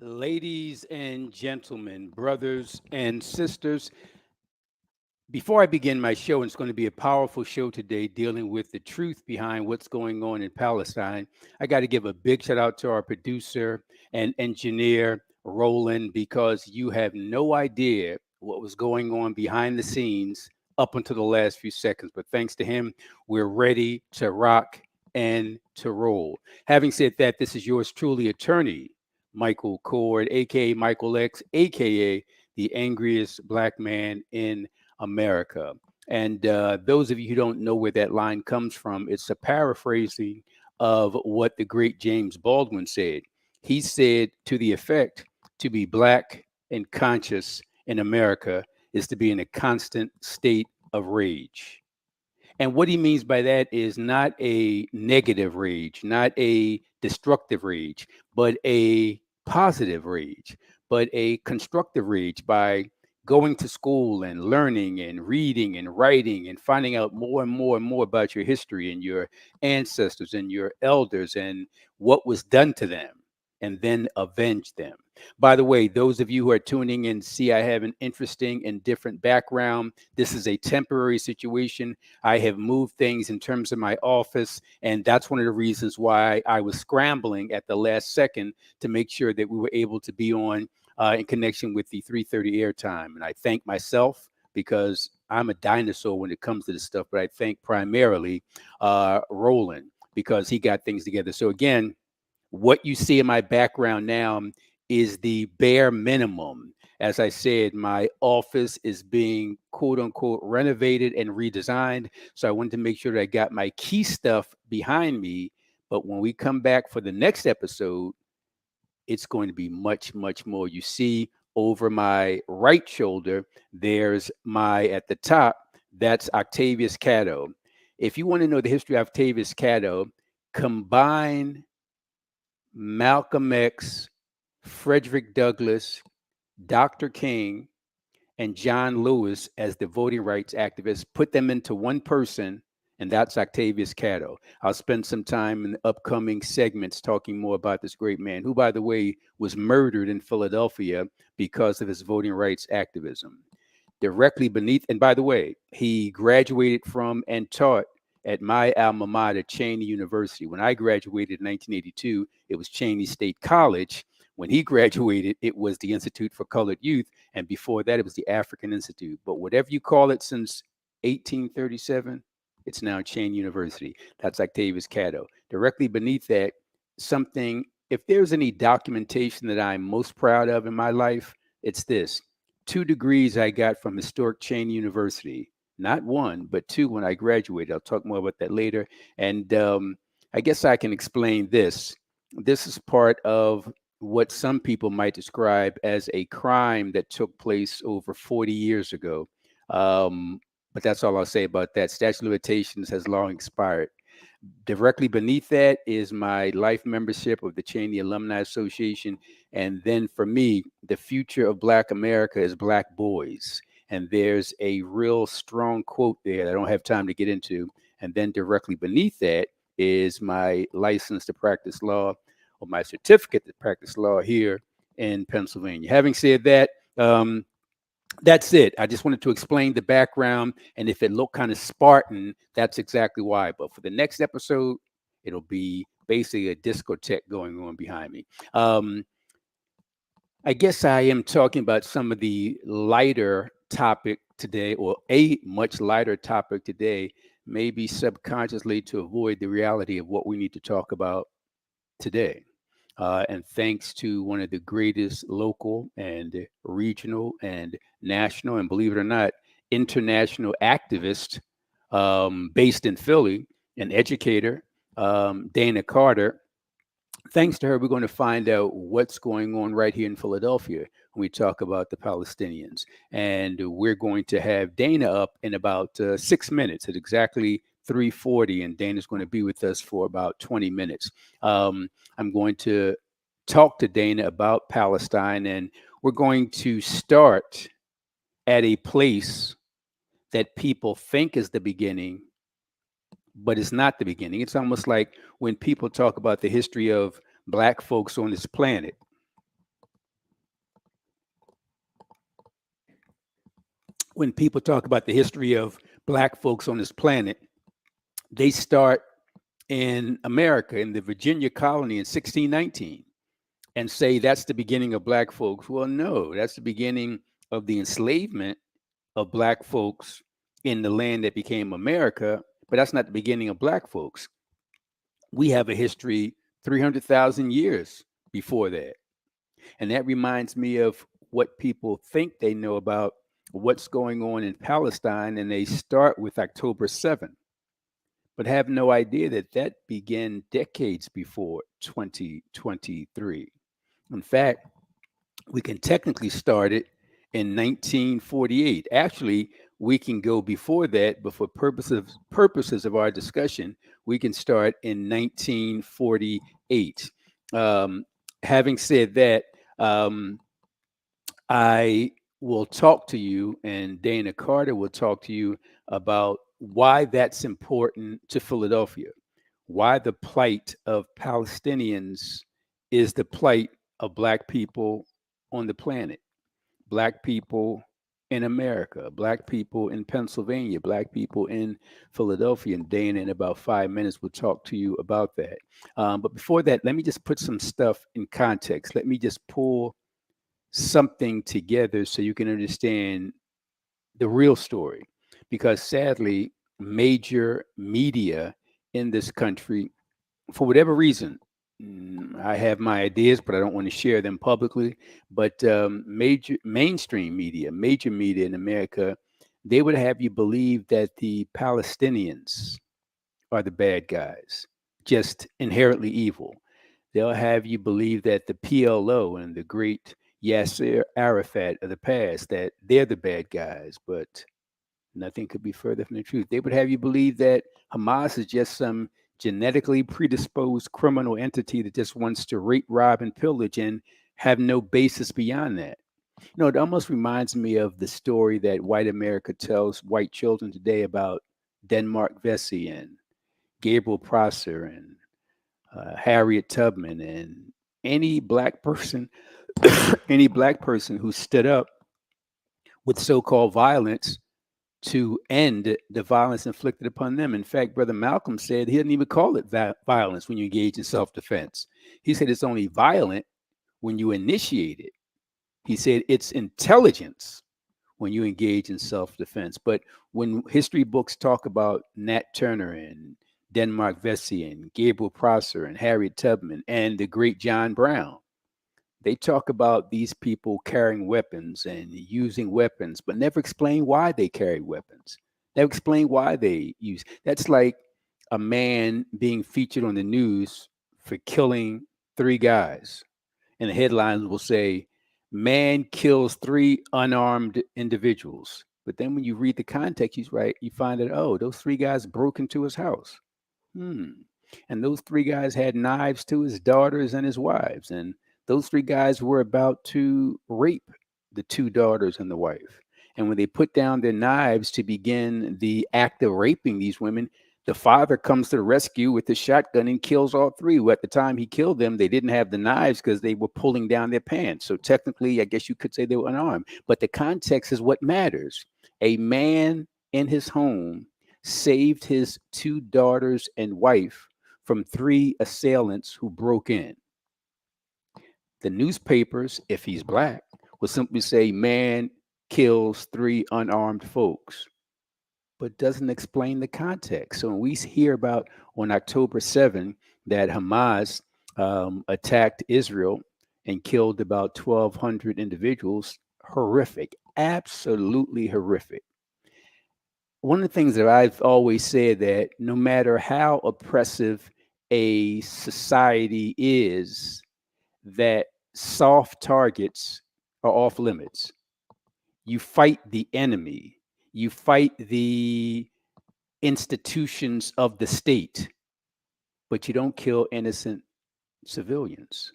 Ladies and gentlemen, brothers and sisters, before I begin my show, and it's going to be a powerful show today dealing with the truth behind what's going on in Palestine. I got to give a big shout out to our producer and engineer, Roland, because you have no idea what was going on behind the scenes up until the last few seconds. But thanks to him, we're ready to rock and to roll. Having said that, this is yours truly, attorney Michael Cord, aka Michael X, aka the angriest black man in America. And those of you who don't know where that line comes from, it's a paraphrasing of what the great James Baldwin said. He said to the effect, to be black and conscious in America is to be in a constant state of rage. And what he means by that is not a negative rage, not a destructive rage, but a positive rage, but a constructive rage by going to school and learning and reading and writing and finding out more and more and more about your history and your ancestors and your elders and what was done to them, and then avenge them. By the way, those of you who are tuning in see I have an interesting and different background. This is a temporary situation. I have moved things in terms of my office, and that's one of the reasons why I was scrambling at the last second to make sure that we were able to be on in connection with the 3:30 airtime. And I thank myself because I'm a dinosaur when it comes to this stuff, but I thank primarily Roland because he got things together. So again, what you see in my background now is the bare minimum. As I said, my office is being quote unquote renovated and redesigned. So I wanted to make sure that I got my key stuff behind me. But when we come back for the next episode, it's going to be much, much more. You see over my right shoulder, there's at the top, that's Octavius Catto. If you want to know the history of Octavius Catto, combine Malcolm X, Frederick Douglass, Dr. King, and John Lewis as the voting rights activists, put them into one person, and that's Octavius Catto. I'll spend some time in the upcoming segments talking more about this great man, who, by the way, was murdered in Philadelphia because of his voting rights activism. Directly beneath, and by the way, he graduated from and taught at my alma mater, Cheney University. When I graduated in 1982, it was Cheney State College. When he graduated, it was the Institute for Colored Youth. And before that, it was the African Institute. But whatever you call it since 1837, it's now Cheney University. That's Octavius Catto. Directly beneath that, something, if there's any documentation that I'm most proud of in my life, it's this. 2 degrees I got from historic Cheney University, not one, but two when I graduated. I'll talk more about that later. And I guess I can explain this. This is part of what some people might describe as a crime that took place over 40 years ago. But that's all I'll say about that. Statute of limitations has long expired. Directly beneath that is my life membership of the Cheney Alumni Association. And then for me, the future of Black America is Black boys. And there's a real strong quote there that I don't have time to get into. And then directly beneath that is my license to practice law, or my certificate to practice law here in Pennsylvania. Having said that, that's it. I just wanted to explain the background. And if it looked kind of Spartan, that's exactly why. But for the next episode, it'll be basically a discotheque going on behind me. I guess I am talking about some of the lighter topic today, or a much lighter topic today, maybe subconsciously to avoid the reality of what we need to talk about today. And thanks to one of the greatest local and regional and national, and believe it or not, international activists based in Philly, an educator, Dana Carter. Thanks to her, we're going to find out what's going on right here in Philadelphia when we talk about the Palestinians. And we're going to have Dana up in about 6 minutes at exactly 3:40, and Dana's going to be with us for about 20 minutes. I'm going to talk to Dana about Palestine, and we're going to start at a place that people think is the beginning, but it's not the beginning. It's almost like when people talk about the history of Black folks on this planet. when people talk about the history of black folks on this planet, they start in America in the Virginia colony in 1619 and say that's the beginning of black folks. Well, no, that's the beginning of the enslavement of black folks in the land that became America, but that's not the beginning of black folks. We have a history 300,000 years before that. And that reminds me of what people think they know about what's going on in Palestine, and they start with October 7th, but have no idea that that began decades before 2023. In fact, we can technically start it in 1948. Actually, we can go before that, but for purposes of our discussion, we can start in 1948. Um, Having said that, um, I will talk to you, and Dana Carter will talk to you about why that's important to Philadelphia, why the plight of Palestinians is the plight of Black people on the planet, Black people in America, Black people in Pennsylvania, Black people in Philadelphia. And Dana, in about 5 minutes, will talk to you about that. But before that, let me just put some stuff in context. Let me just pull something together so you can understand the real story. Because sadly, major media in this country, for whatever reason, I have my ideas, but I don't want to share them publicly. But major mainstream media, major media in America, they would have you believe that the Palestinians are the bad guys, just inherently evil. They'll have you believe that the PLO and the great Yasser Arafat of the past, that they're the bad guys, but nothing could be further from the truth. They would have you believe that Hamas is just some genetically predisposed criminal entity that just wants to rape, rob, and pillage and have no basis beyond that. You know, it almost reminds me of the story that white America tells white children today about Denmark Vesey and Gabriel Prosser and Harriet Tubman and any black person, any black person who stood up with so-called violence to end the violence inflicted upon them. In fact, Brother Malcolm said he didn't even call it violence when you engage in self-defense. He said it's only violent when you initiate it. He said it's intelligence when you engage in self-defense. But when history books talk about Nat Turner and Denmark Vesey and Gabriel Prosser and Harriet Tubman and the great John Brown, they talk about these people carrying weapons and using weapons, but never explain why they carry weapons. Never explain why they use. That's like a man being featured on the news for killing three guys, and the headlines will say, "Man kills three unarmed individuals." But then when you read the context, he's right. You find that, oh, those three guys broke into his house. And those three guys had knives to his daughters and his wives. And those three guys were about to rape the two daughters and the wife. And when they put down their knives to begin the act of raping these women, the father comes to the rescue with the shotgun and kills all three. Who at the time he killed them, they didn't have the knives because they were pulling down their pants. So technically, I guess you could say they were unarmed. But the context is what matters. A man in his home saved his two daughters and wife from three assailants who broke in. The newspapers, if he's black, will simply say, "Man kills three unarmed folks," but doesn't explain the context. So when we hear about on October 7th that Hamas attacked Israel and killed about 1,200 individuals, horrific, absolutely horrific. One of the things that I've always said that no matter how oppressive a society is, that soft targets are off limits. You fight the enemy, you fight the institutions of the state, but you don't kill innocent civilians.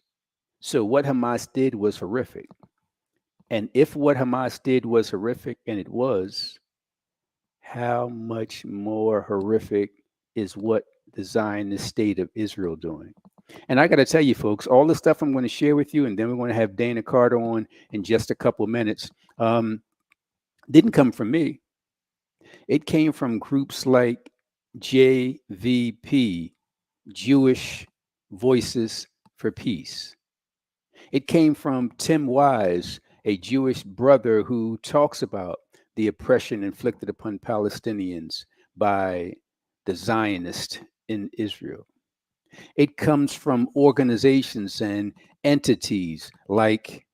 So what Hamas did was horrific. And if what Hamas did was horrific, and it was, how much more horrific is what the Zionist state of Israel doing? And I got to tell you, folks, all the stuff I'm going to share with you, and then we're going to have Dana Carter on in just a couple of minutes. Didn't come from me. It came from groups like JVP, Jewish Voices for Peace. It came from Tim Wise, a Jewish brother who talks about the oppression inflicted upon Palestinians by the Zionists in Israel. It comes from organizations and entities like,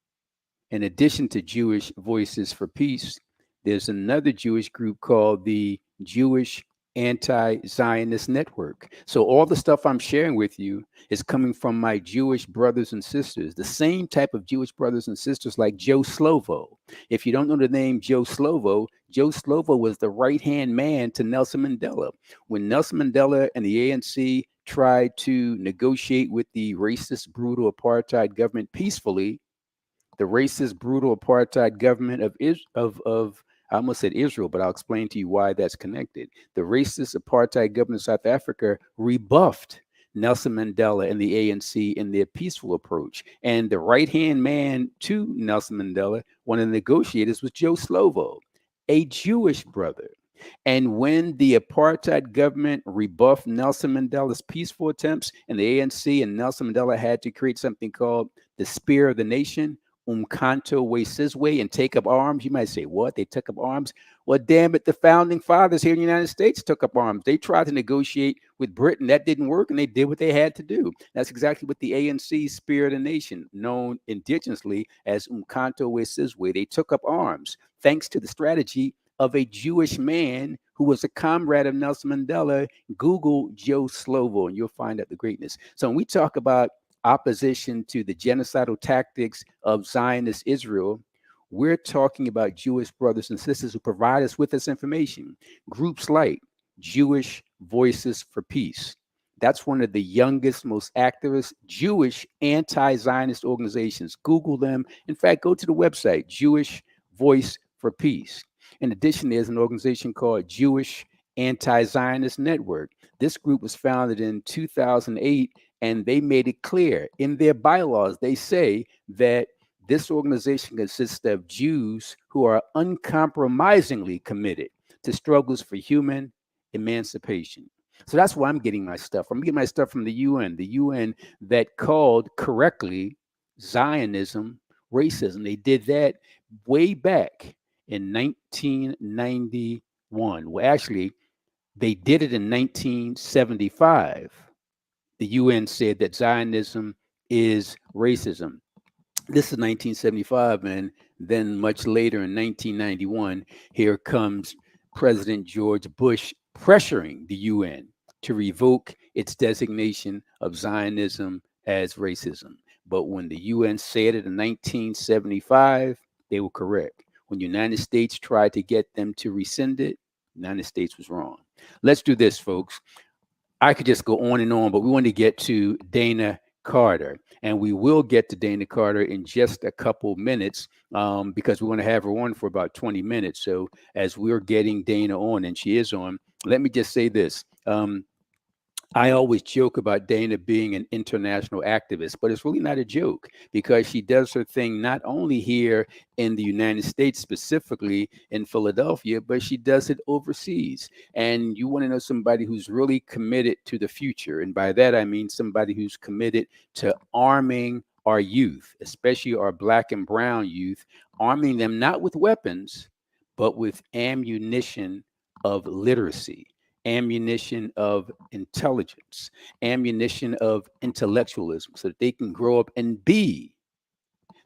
in addition to Jewish Voices for Peace, there's another Jewish group called the Jewish Anti Zionist Network. So, all the stuff I'm sharing with you is coming from my Jewish brothers and sisters, the same type of Jewish brothers and sisters like Joe Slovo. If you don't know the name Joe Slovo was the right hand man to Nelson Mandela. When Nelson Mandela and the ANC tried to negotiate with the racist, brutal apartheid government peacefully, the racist, brutal apartheid government of I almost said Israel, but I'll explain to you why that's connected. The racist apartheid government of South Africa rebuffed Nelson Mandela and the ANC in their peaceful approach. And the right hand man to Nelson Mandela, one of the negotiators, was Joe Slovo, a Jewish brother. And when the apartheid government rebuffed Nelson Mandela's peaceful attempts, and the ANC and Nelson Mandela had to create something called the Spear of the Nation, Umkhonto we Sizwe, and take up arms. You might say, what? They took up arms? Well, damn it, the founding fathers here in the United States took up arms. They tried to negotiate with Britain. That didn't work, and they did what they had to do. That's exactly what the ANC Spear of the Nation, known indigenously as Umkhonto we Sizwe, they took up arms thanks to the strategy of a Jewish man who was a comrade of Nelson Mandela. Google Joe Slovo and you'll find out the greatness. So when we talk about opposition to the genocidal tactics of Zionist Israel, we're talking about Jewish brothers and sisters who provide us with this information. Groups like Jewish Voices for Peace. That's one of the youngest, most activist Jewish anti Zionist organizations. Google them. In fact, go to the website, Jewish Voice for Peace. In addition, there's an organization called Jewish Anti Zionist Network. This group was founded in 2008, and they made it clear in their bylaws. They say that this organization consists of Jews who are uncompromisingly committed to struggles for human emancipation. So that's why I'm getting my stuff. I'm getting my stuff from the UN that called correctly Zionism racism. They did that way back in 1991. Well, actually, they did it in 1975. The UN said that Zionism is racism. This is 1975, and then much later in 1991, here comes President George Bush pressuring the UN to revoke its designation of Zionism as racism. But when the UN said it in 1975, they were correct. When the United States tried to get them to rescind it, the United States was wrong. Let's do this, folks. I could just go on and on, but we want to get to Dana Carter, and we will get to Dana Carter in just a couple minutes because we want to have her on for about 20 minutes. So as we're getting Dana on, and she is on, let me just say this. I always joke about Dana being an international activist, but it's really not a joke because she does her thing not only here in the United States, specifically in Philadelphia, but she does it overseas. And you want to know somebody who's really committed to the future. And by that, I mean somebody who's committed to arming our youth, especially our Black and brown youth, arming them not with weapons, but with ammunition of literacy, ammunition of intelligence, ammunition of intellectualism, so that they can grow up and be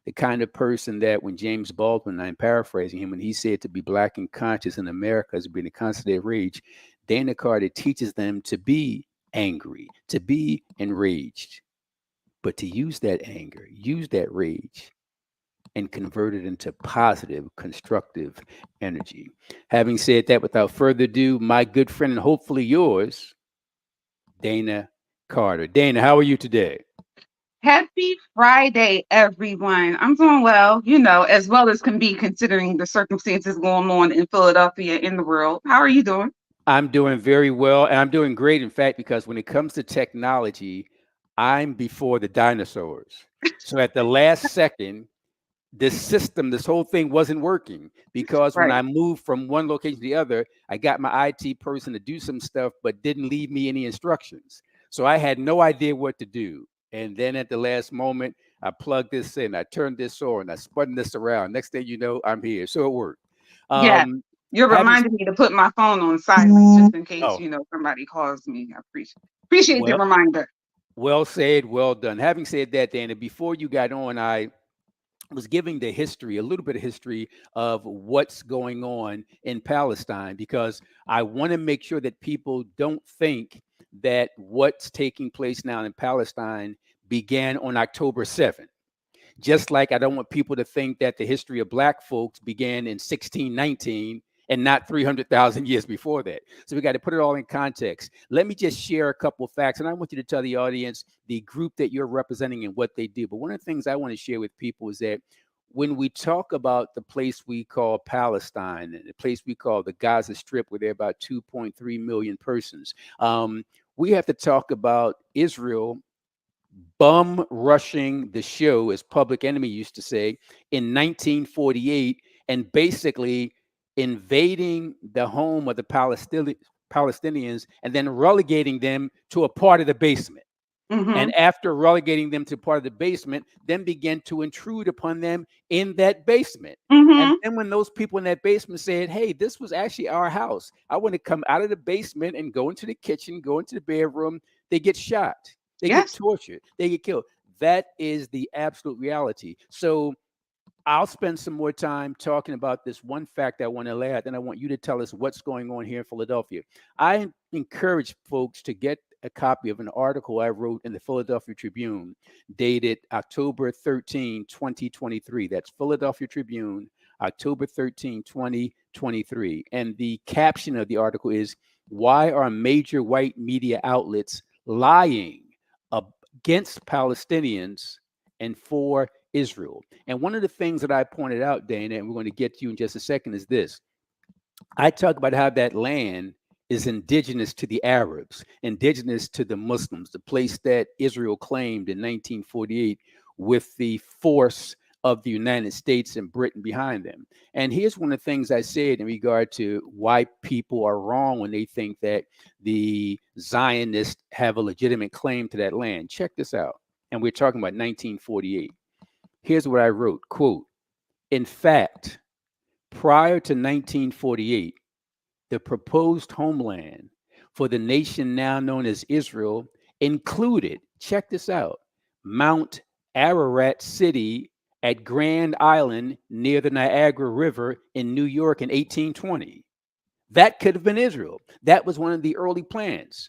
the kind of person that when James Baldwin, I'm paraphrasing him, when he said to be Black and conscious in America is being a constant rage, Dana Carter teaches them to be angry, to be enraged, but to use that anger, use that rage, and convert it into positive, constructive energy. Having said that, without further ado, my good friend and hopefully yours, Dana Carter. Dana, how are you today? Happy Friday, everyone. I'm doing well, as well as can be considering the circumstances going on in Philadelphia in the world. How are you doing? I'm doing very well, and I'm doing great, in fact, because when it comes to technology, I'm before the dinosaurs. So at the last second, this system, this whole thing wasn't working, because when Right. I moved from one location to the other, I got my IT person to do some stuff, but didn't leave me any instructions. So I had no idea what to do. And then at the last moment, I plugged this in, I turned this on, I spun this around. Next thing you know, I'm here. So it worked. Yeah. Um, You're having reminding me to put my phone on silent just in case, oh you know, somebody calls me. I appreciate the well, reminder. well said, well done. Having said that, Dana, before you got on, I was giving the history, a little bit of history of what's going on in Palestine, because I want to make sure that people don't think that what's taking place now in Palestine began on October 7th. Just like I don't want people to think that the history of Black folks began in 1619 and not 300,000 years before that. So we got to put it all in context. Let me just share a couple of facts, and I want you to tell the audience the group that you're representing and what they do. But one of the things I want to share with people is that when we talk about the place we call Palestine and the place we call the Gaza Strip, where there are about 2.3 million persons, we have to talk about Israel bum rushing the show, as Public Enemy used to say, in 1948, and basically invading the home of the Palestinians and then relegating them to a part of the basement. Mm-hmm. And after relegating them to part of the basement, then began to intrude upon them in that basement. And Mm-hmm. then when those people in that basement said, hey, this was actually our house, I want to come out of the basement and go into the kitchen, go into the bedroom, they get shot, they get Yes. tortured, they get killed. That is the absolute reality. So I'll spend some more time talking about this one fact I want to lay out. Then I want you to tell us what's going on here in Philadelphia. I encourage folks to get a copy of an article I wrote in the Philadelphia Tribune dated October 13, 2023. That's Philadelphia Tribune, October 13, 2023. And the caption of the article is, "Why are major white media outlets lying against Palestinians and for Israel?" And one of the things that I pointed out, Dana, and we're going to get to you in just a second, is this. I talk about how that land is indigenous to the Arabs, indigenous to the Muslims, the place that Israel claimed in 1948 with the force of the United States and Britain behind them. And here's one of the things I said in regard to why people are wrong when they think that the Zionists have a legitimate claim to that land. Check this out. And we're talking about 1948. Here's what I wrote, quote, "In fact, prior to 1948, the proposed homeland for the nation now known as Israel included," check this out, "Mount Ararat City at Grand Island near the Niagara River in New York in 1820. That could have been Israel. That was one of the early plans.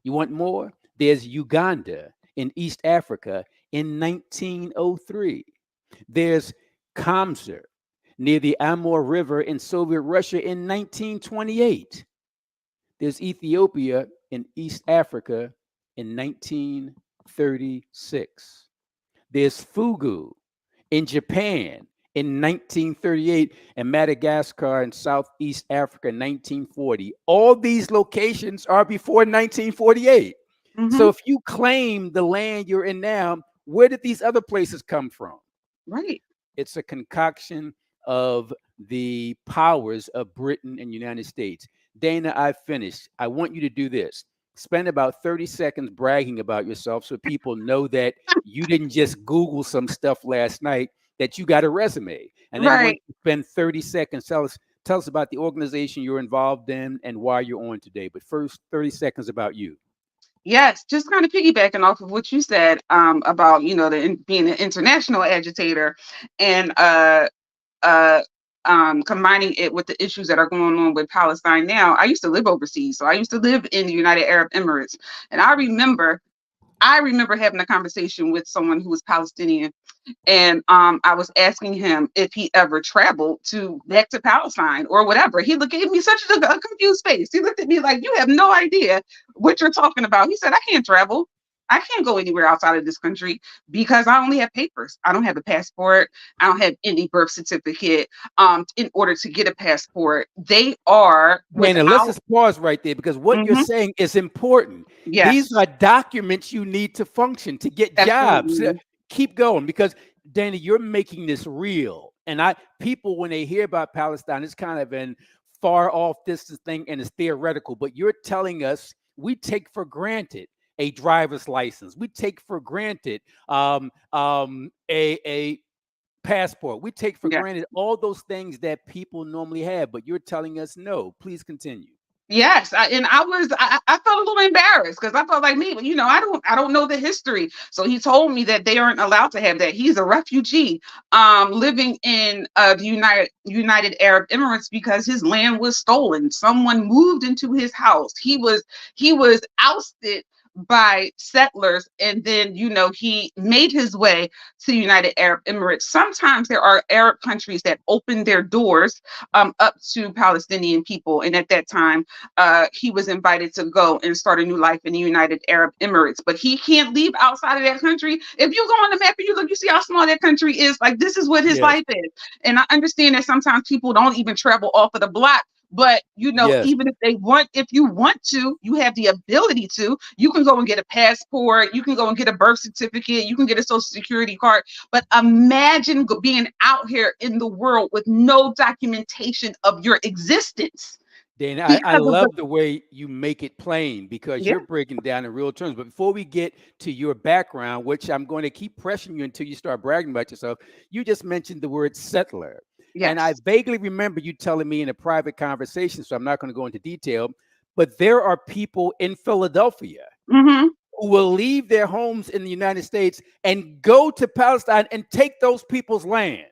You want more? There's Uganda in East Africa in 1903. There's Kamsar near the Amur River in Soviet Russia in 1928. There's Ethiopia in East Africa in 1936. There's Fugu in Japan in 1938, and Madagascar in Southeast Africa in 1940. All these locations are before 1948. So Mm-hmm. if you claim the land you're in now, where did these other places come from? Right. It's a concoction of the powers of Britain and United States. Dana, I've finished. I want you to do this. Spend about 30 seconds bragging about yourself so people know that you didn't just Google some stuff last night, that you got a resume. And then I want Right. you to spend 30 seconds. Tell us about the organization you're involved in and why you're on today. But first, 30 seconds about you. Yes, just kind of piggybacking off of what you said about, you know, being an international agitator and uh, combining it with the issues that are going on with Palestine now. I used to live overseas, so I used to live in the United Arab Emirates, and I remember having a conversation with someone who was Palestinian, and I was asking him if he ever traveled to back to Palestine or whatever. He gave me such a confused face. He looked at me like, "You have no idea what you're talking about." He said, "I can't travel. I can't go anywhere outside of this country because I only have papers. I don't have a passport. I don't have any birth certificate. In order to get a passport, they are Dana, let's without." just pause right there, because what you're Mhm. saying is important. These Yes, are documents you need to function, to get jobs. absolutely. Keep going, because Dana, you're making this real. And I people when they hear about Palestine, it's kind of an far off distance thing and it's theoretical, but you're telling us we take for granted a driver's license. We take for granted a passport. We take for Yeah. granted all those things that people normally have, but you're telling us no. Please continue. Yes, I felt a little embarrassed because I felt like me, but I don't know the history. So he told me that they aren't allowed to have that. He's a refugee, living in the United Arab Emirates because his land was stolen. Someone moved into his house. He was ousted by settlers, and then he made his way to the United Arab Emirates. Sometimes there are Arab countries that open their doors up to Palestinian people, and at that time he was invited to go and start a new life in the United Arab Emirates. But he can't leave outside of that country. If you go on the map and you look, you see how small that country is. Like, this is what his Yes. life is. And I understand that sometimes people don't even travel off of the block. But Yes. even if you want to, you have the ability to. You can go and get a passport. You can go and get a birth certificate. You can get a social security card. But imagine being out here in the world with no documentation of your existence Dana, I because of the love the way you make it plain because yeah. you're breaking down in real terms. But before we get to your background, which I'm going to keep pressing you until you start bragging about yourself, you just mentioned the word settler. And I Yes. vaguely remember you telling me in a private conversation, so I'm not going to go into detail, but there are people in Philadelphia Hmm. who will leave their homes in the United States and go to Palestine and take those people's land.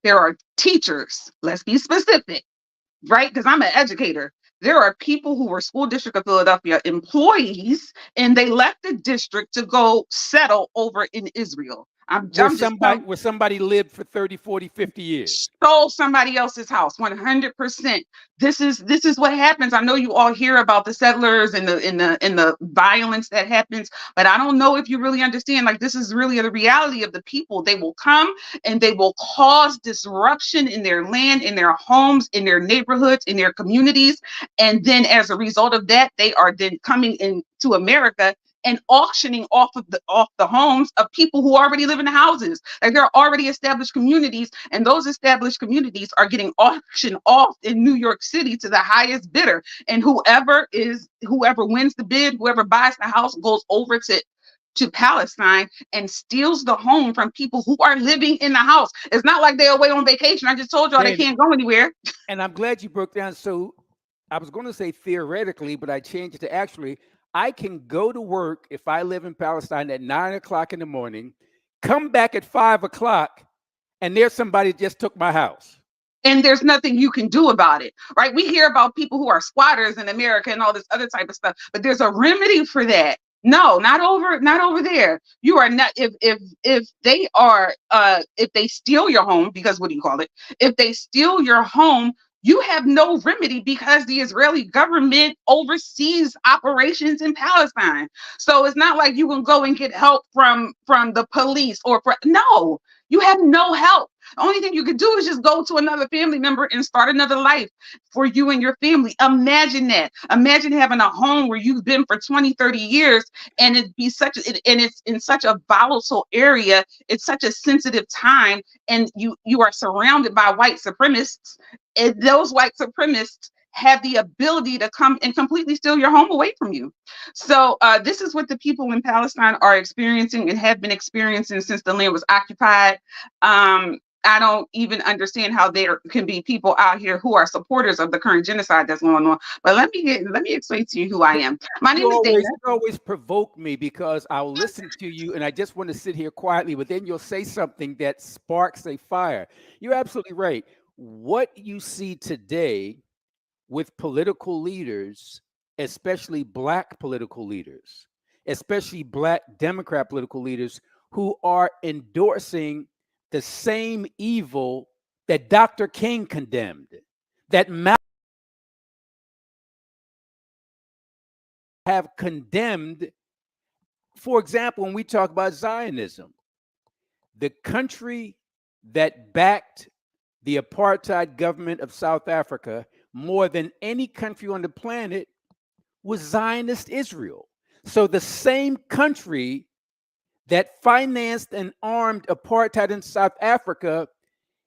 There are teachers. Let's be specific, right? Because I'm an educator. There are people who were school district of Philadelphia employees, and they left the district to go settle over in Israel. I'm just telling. Where somebody lived for 30, 40, 50 years. Stole somebody else's house 100%. This is what happens. I know you all hear about the settlers and the violence that happens, but I don't know if you really understand. Like, this is really the reality of the people. They will come and they will cause disruption in their land, in their homes, in their neighborhoods, in their communities, and then as a result of that, they are then coming into America and auctioning off the homes of people who already live in the houses. Like, there are already established communities, and those established communities are getting auctioned off in New York City to the highest bidder. And whoever wins the bid, whoever buys the house, goes over to Palestine and steals the home from people who are living in the house. It's not like they're away on vacation. I just told y'all they Dan, can't go anywhere. and I'm glad you broke down. So I was going to say theoretically, but I changed it to actually, I can go to work if I live in Palestine at 9 o'clock in the morning, come back at 5 o'clock, and there's somebody that just took my house. And there's nothing you can do about it, right? We hear about people who are squatters in America and all this other type of stuff, but there's a remedy for that. No, not over there. You are not. If they are if they steal your home, because what do you call it? If they steal your home, you have no remedy because the Israeli government oversees operations in Palestine. So it's not like you can go and get help from the police no, you have no help. The only thing you could do is just go to another family member and start another life for you and your family. Imagine that. Imagine having a home where you've been for 20, 30 years, and it's in such a volatile area. It's such a sensitive time, and you are surrounded by white supremacists, and those white supremacists have the ability to come and completely steal your home away from you. So this is what the people in Palestine are experiencing and have been experiencing since the land was occupied. I don't even understand how there can be people out here who are supporters of the current genocide that's going on. But let me explain to you who I am. My name is Dana. You always provoke me because I'll listen to you and I just want to sit here quietly, but then you'll say something that sparks a fire. You're absolutely right. What you see today with political leaders, especially Black political leaders, especially Black Democrat political leaders who are endorsing the same evil that Dr. King condemned, that Malcolm have condemned. For example, when we talk about Zionism, the country that backed the apartheid government of South Africa more than any country on the planet was Zionist Israel. So the same country that financed and armed apartheid in South Africa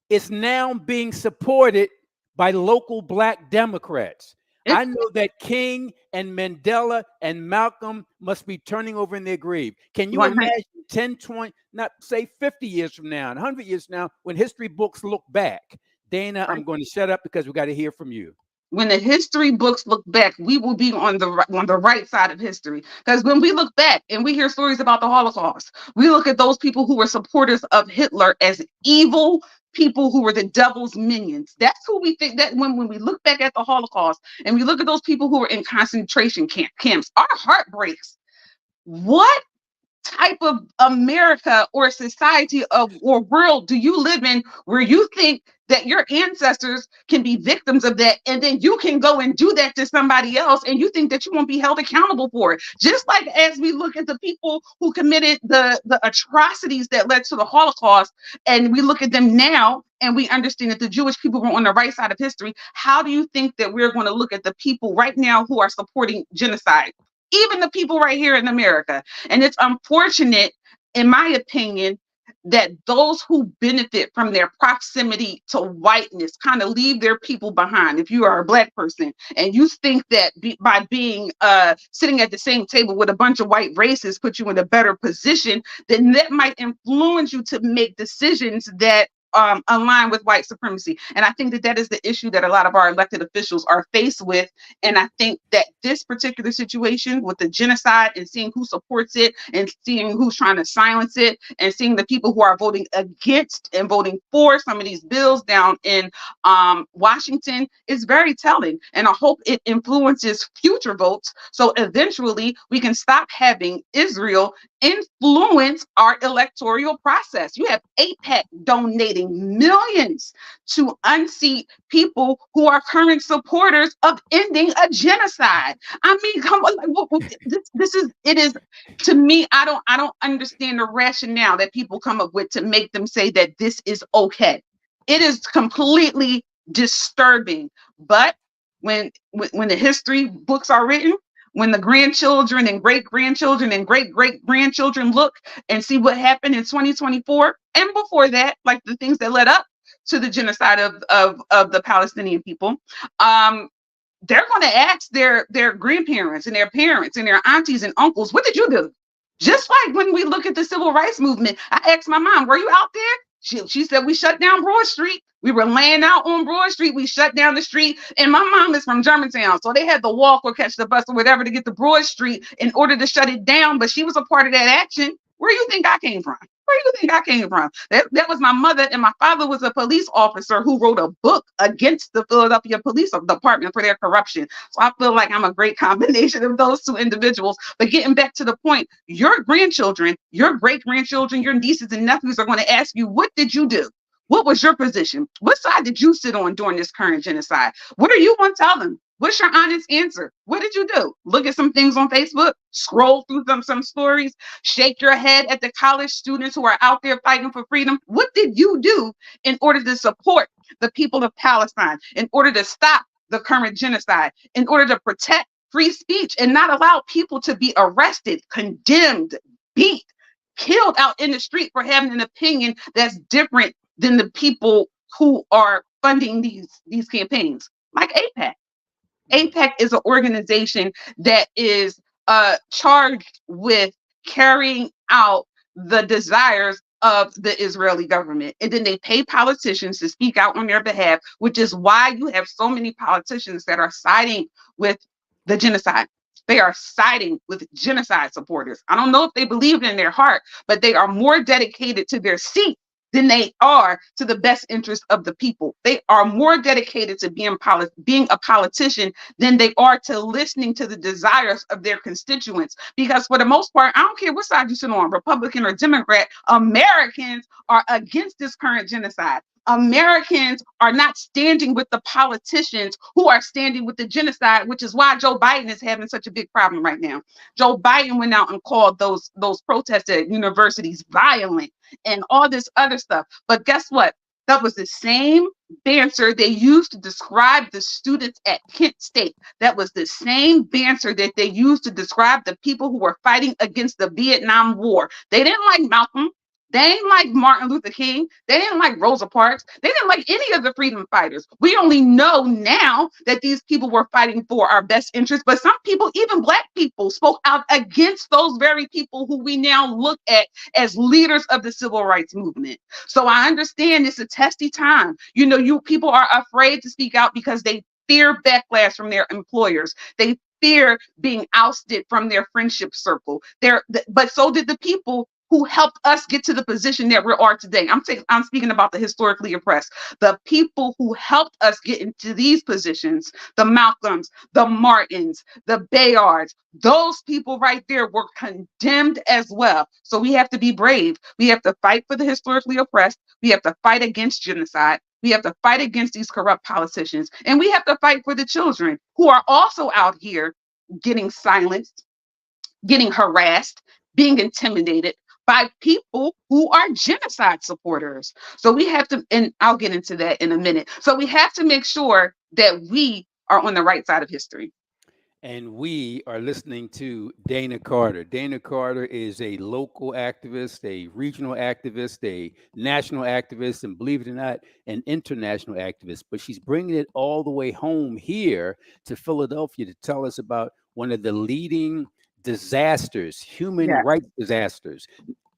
is now being supported by local black Democrats. It's I know that King and Mandela and Malcolm must be turning over in their grave. Can you 100. imagine 10, 20, not say 50 years from now, and 100 years from now, when history books look back? Dana, I'm going to shut up because we got to hear from you. When the history books look back, we will be on the right side of history. Because when we look back and we hear stories about the Holocaust, we look at those people who were supporters of Hitler as evil people who were the devil's minions. That's who we think that when we look back at the Holocaust and we look at those people who were in concentration camps, our heart breaks. What type of America or society of or world do you live in where you think that your ancestors can be victims of that, and then you can go and do that to somebody else, and you think that you won't be held accountable for it? Just like as we look at the people who committed the atrocities that led to the Holocaust, and we look at them now and we understand that the Jewish people were on the right side of history, how do you think that we're going to look at the people right now who are supporting genocide? Even the people right here in America. And it's unfortunate, in my opinion, that those who benefit from their proximity to whiteness kind of leave their people behind. If you are a black person and you think that by being sitting at the same table with a bunch of white racists put you in a better position, then that might influence you to make decisions that align with white supremacy. And I think that that is the issue that a lot of our elected officials are faced with. And I think that this particular situation with the genocide and seeing who supports it and seeing who's trying to silence it and seeing the people who are voting against and voting for some of these bills down in Washington is very telling. And I hope it influences future votes. So eventually we can stop having Israel influence our electoral process. You have APEC donating millions to unseat people who are current supporters of ending a genocide. I mean, come on, this is it is to me. I don't understand the rationale that people come up with to make them say that this is okay. It is completely disturbing. But when the history books are written, when the grandchildren and great grandchildren and great great grandchildren look and see what happened in 2024 and before that, like the things that led up to the genocide of the Palestinian people, they're going to ask their grandparents and their parents and their aunties and uncles, what did you do? Just like when we look at the civil rights movement, I asked my mom, were you out there? She said, we shut down Broad Street. We were laying out on Broad Street. We shut down the street. And my mom is from Germantown. So they had to walk or catch the bus or whatever to get to Broad Street in order to shut it down. But she was a part of that action. Where do you think I came from? Where do you think I came from? That was my mother, and my father was a police officer who wrote a book against the Philadelphia Police Department for their corruption. So I feel like I'm a great combination of those two individuals. But getting back to the point, your grandchildren, your great grandchildren, your nieces and nephews are going to ask you, what did you do? What was your position? What side did you sit on during this current genocide? What are you going to tell them? What's your honest answer? What did you do? Look at some things on Facebook, scroll through some stories, shake your head at the college students who are out there fighting for freedom. What did you do in order to support the people of Palestine, in order to stop the current genocide, in order to protect free speech and not allow people to be arrested, condemned, beat, killed out in the street for having an opinion that's different than the people who are funding these campaigns, like APEC. APEC is an organization that is charged with carrying out the desires of the Israeli government. And then they pay politicians to speak out on their behalf, which is why you have so many politicians that are siding with the genocide. They are siding with genocide supporters. I don't know if they believe in their heart, but they are more dedicated to their seat than they are to the best interest of the people. They are more dedicated to being a politician than they are to listening to the desires of their constituents. Because for the most part, I don't care what side you sit on, Republican or Democrat, Americans are against this current genocide. Americans are not standing with the politicians who are standing with the genocide, which is why Joe Biden is having such a big problem right now. Joe Biden went out and called those protests at universities violent and all this other stuff. But guess what? That was the same banter they used to describe the students at Kent State. That was the same banter that they used to describe the people who were fighting against the Vietnam War. They didn't like Malcolm. They didn't like Martin Luther King. They didn't like Rosa Parks. They didn't like any of the freedom fighters. We only know now that these people were fighting for our best interests. But some people, even Black people, spoke out against those very people who we now look at as leaders of the civil rights movement. So I understand it's a testy time. You know, you people are afraid to speak out because they fear backlash from their employers. They fear being ousted from their friendship circle. But so did the people who helped us get to the position that we are today. I'm speaking about the historically oppressed, the people who helped us get into these positions, the Malcolms, the Martins, the Bayards. Those people right there were condemned as well. So we have to be brave. We have to fight for the historically oppressed. We have to fight against genocide. We have to fight against these corrupt politicians. And we have to fight for the children who are also out here getting silenced, getting harassed, being intimidated by people who are genocide supporters. So we have to, and I'll get into that in a minute. So we have to make sure that we are on the right side of history. And we are listening to Dana Carter. Dana Carter is a local activist, a regional activist, a national activist, and believe it or not, an international activist. But she's bringing it all the way home here to Philadelphia to tell us about one of the leading disasters, human Yeah. rights disasters.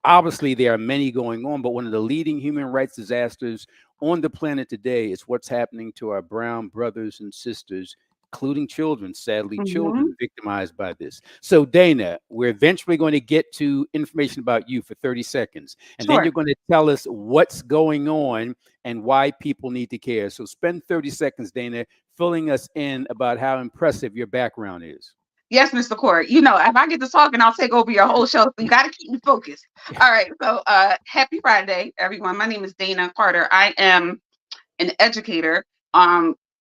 Obviously, there are many going on, but one of the leading human rights disasters on the planet today is what's happening to our brown brothers and sisters, including children, sadly, Mm-hmm. children victimized by this. So, Dana, we're eventually going to get to information about you for 30 seconds, and then you're Sure. going to tell us what's going on and why people need to care. So, spend 30 seconds, Dana, filling us in about how impressive your background is. Yes, Mr. Court. You know, if I get to talking, I'll take over your whole show. So you got to keep me focused. All right. So, happy Friday, everyone. My name is Dana Carter. I am an educator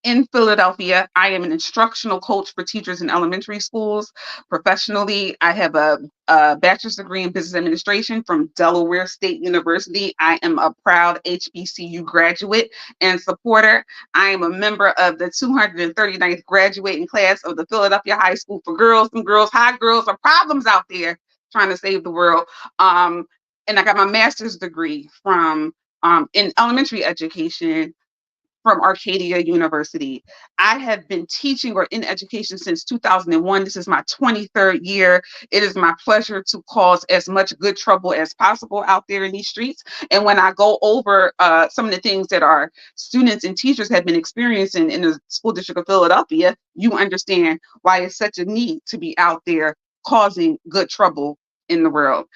in Philadelphia. I am an instructional coach for teachers in elementary schools. Professionally, I have a bachelor's degree in business administration from Delaware State University. I am a proud HBCU graduate and supporter. I am a member of the 239th graduating class of the Philadelphia High School for Girls. And girls, high girls are problems out there trying to save the world. Um, and I got my master's degree from in elementary education from Arcadia University. I have been teaching or in education since 2001. This is my 23rd year. It is my pleasure to cause as much good trouble as possible out there in these streets. And when I go over some of the things that our students and teachers have been experiencing in the school district of Philadelphia, you understand why it's such a need to be out there causing good trouble in the world.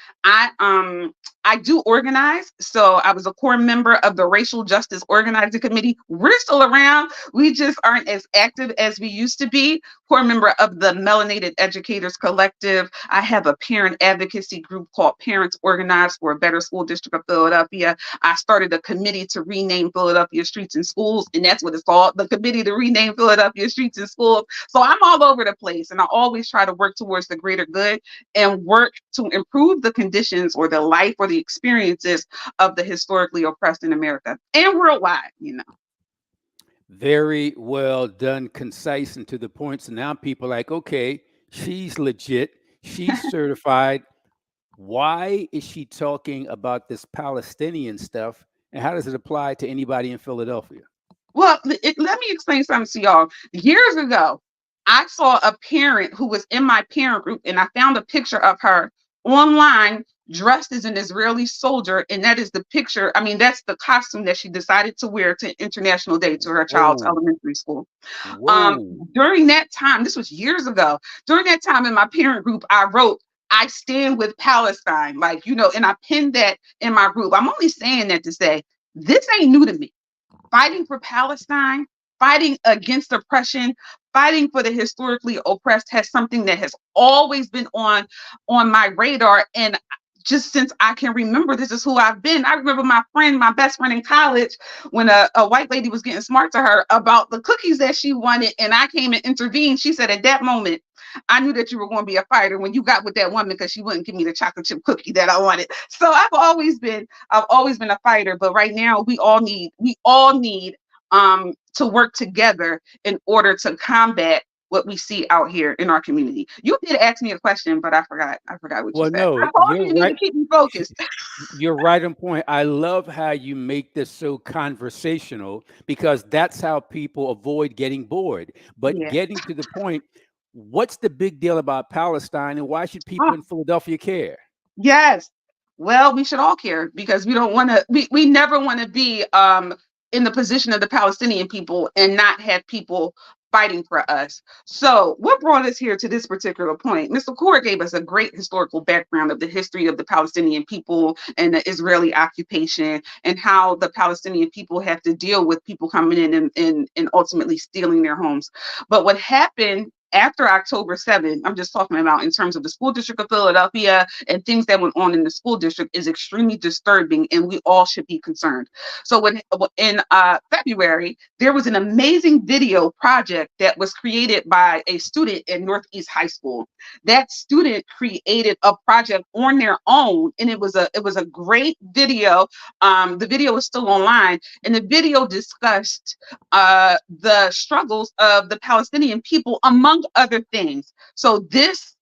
I do organize. So I was a core member of the Racial Justice Organizing Committee. We're still around. We just aren't as active as we used to be. Core member of the Melanated Educators Collective. I have a parent advocacy group called Parents Organized for a Better School District of Philadelphia. I started a committee to rename Philadelphia Streets and Schools, and that's what it's called, the Committee to Rename Philadelphia Streets and Schools. So I'm all over the place, and I always try to work towards the greater good and work to improve the conditions or the life or the experiences of the historically oppressed in America and worldwide, you know. Very well done, concise and to the point. So now people are like, okay, she's legit, she's certified. Why is she talking about this Palestinian stuff? And how does it apply to anybody in Philadelphia? Well, let me explain something to y'all. Years ago, I saw a parent who was in my parent group, and I found a picture of her online dressed as an Israeli soldier. And that is the picture. I mean, that's the costume that she decided to wear to International Day to her child's Whoa, elementary school. Um, whoa. During that time, this was years ago, during that time in my parent group, I wrote, I stand with Palestine, like, you know, and I pinned that in my group. I'm only saying that to say, this ain't new to me. Fighting for Palestine, fighting against oppression, fighting for the historically oppressed has something that has always been on my radar. And just since I can remember, this is who I've been. I remember my friend, my best friend in college, when a white lady was getting smart to her about the cookies that she wanted, and I came and intervened. She said, at that moment, I knew that you were going to be a fighter when you got with that woman because she wouldn't give me the chocolate chip cookie that I wanted. So I've always been a fighter. But right now, we all need to work together in order to combat what we see out here in our community. You did ask me a question, but I forgot what you Well, said. no, I told you you're you need right. to keep me focused. You're right on point. I love how you make this so conversational because that's how people avoid getting bored. But Yeah. getting to the point, what's the big deal about Palestine and why should people Oh, in Philadelphia care? yes. Well, we should all care because we don't want to. We never want to be in the position of the Palestinian people and not have people fighting for us. So, what brought us here to this particular point? Mr. Kaur gave us a great historical background of the history of the Palestinian people and the Israeli occupation and how the Palestinian people have to deal with people coming in and ultimately stealing their homes. But what happened after October 7th, I'm just talking about in terms of the school district of Philadelphia and things that went on in the school district, is extremely disturbing, and we all should be concerned. So when in February, there was an amazing video project that was created by a student at Northeast High School. That student created a project on their own, and it was a great video. The video is still online, and the video discussed the struggles of the Palestinian people, among other things. So this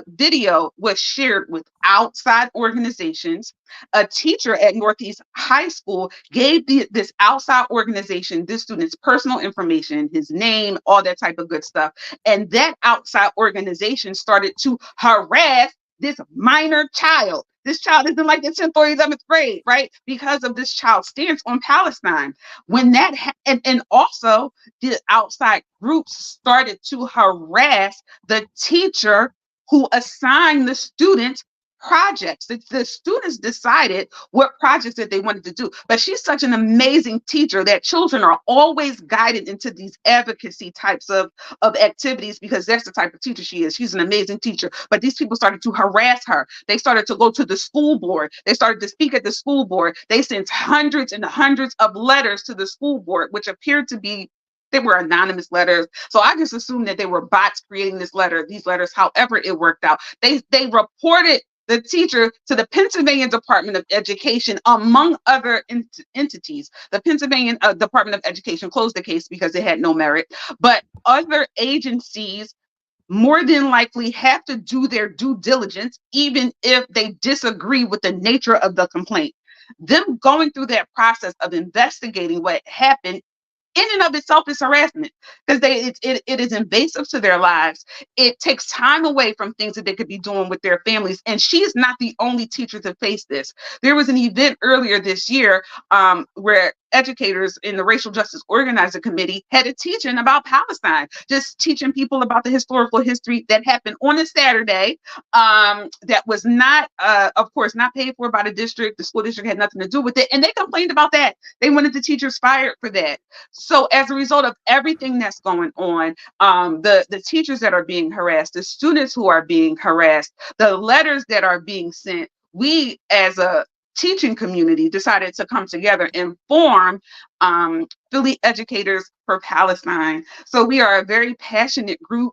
video was shared with outside organizations. A teacher at Northeast High School gave this outside organization this student's personal information, his name, all that type of good stuff. And that outside organization started to harass this minor child. This child is in like the 10th or 11th grade, right? Because of this child's stance on Palestine. When that, and also the outside groups started to harass the teacher who assigned the students projects. The students decided what projects that they wanted to do. But she's such an amazing teacher that children are always guided into these advocacy types of activities because that's the type of teacher she is. She's an amazing teacher. But these people started to harass her. They started to go to the school board. They started to speak at the school board. They sent hundreds and hundreds of letters to the school board, which appeared to be, they were anonymous letters. So I just assumed that they were bots creating these letters, however it worked out. They reported the teacher to the Pennsylvania Department of Education, among other entities. The Pennsylvania Department of Education closed the case because it had no merit, but other agencies more than likely have to do their due diligence, even if they disagree with the nature of the complaint. Them going through that process of investigating what happened in and of itself is harassment because it is invasive to their lives. It takes time away from things that they could be doing with their families. And she's not the only teacher to face this. There was an event earlier this year where educators in the Racial Justice Organizer Committee had a teaching about Palestine, just teaching people about the historical history that happened on a Saturday that was not, of course, not paid for by the district. The school district had nothing to do with it. And they complained about that. They wanted the teachers fired for that. So as a result of everything that's going on, the teachers that are being harassed, the students who are being harassed, the letters that are being sent, we as a teaching community decided to come together and form Philly Educators for Palestine. So we are a very passionate group.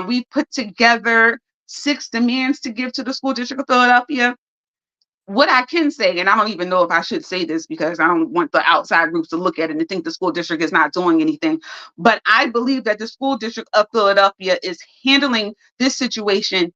We put together 6 demands to give to the school district of Philadelphia. What I can say, and I don't even know if I should say this because I don't want the outside groups to look at it and think the school district is not doing anything, but I believe that the school district of Philadelphia is handling this situation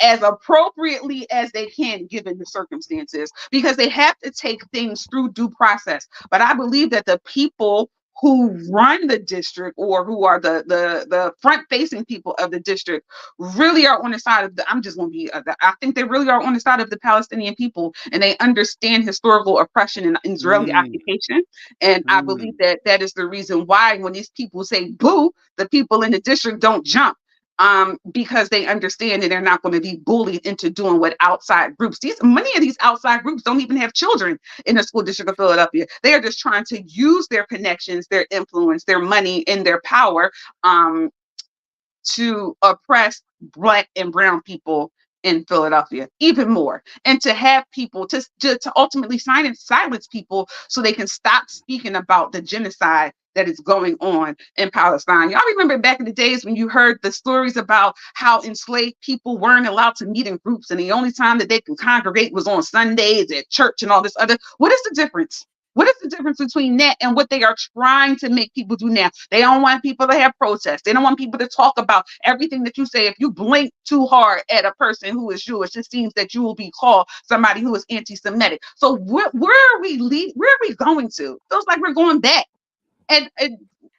as appropriately as they can given the circumstances because they have to take things through due process. But I believe that the people who run the district or who are the front facing people of the district really are on the side of the, I'm just going to be, I think they really are on the side of the Palestinian people and they understand historical oppression and Israeli Mm, occupation. And I believe mm, that that is the reason why when these people say boo, the people in the district don't jump because they understand that they're not going to be bullied into doing what outside groups. Many of these outside groups don't even have children in the school district of Philadelphia. They are just trying to use their connections, their influence, their money, and their power to oppress Black and brown people in Philadelphia even more, and to have people to ultimately silence people so they can stop speaking about the genocide that is going on in Palestine. Y'all remember back in the days when you heard the stories about how enslaved people weren't allowed to meet in groups and the only time that they can congregate was on Sundays at church and all this other. What is the difference? What is the difference between that and what they are trying to make people do now? They don't want people to have protests. They don't want people to talk about everything that you say. If you blink too hard at a person who is Jewish, it seems that you will be called somebody who is anti-Semitic. So where are we where are we going to? Feels like we're going back. And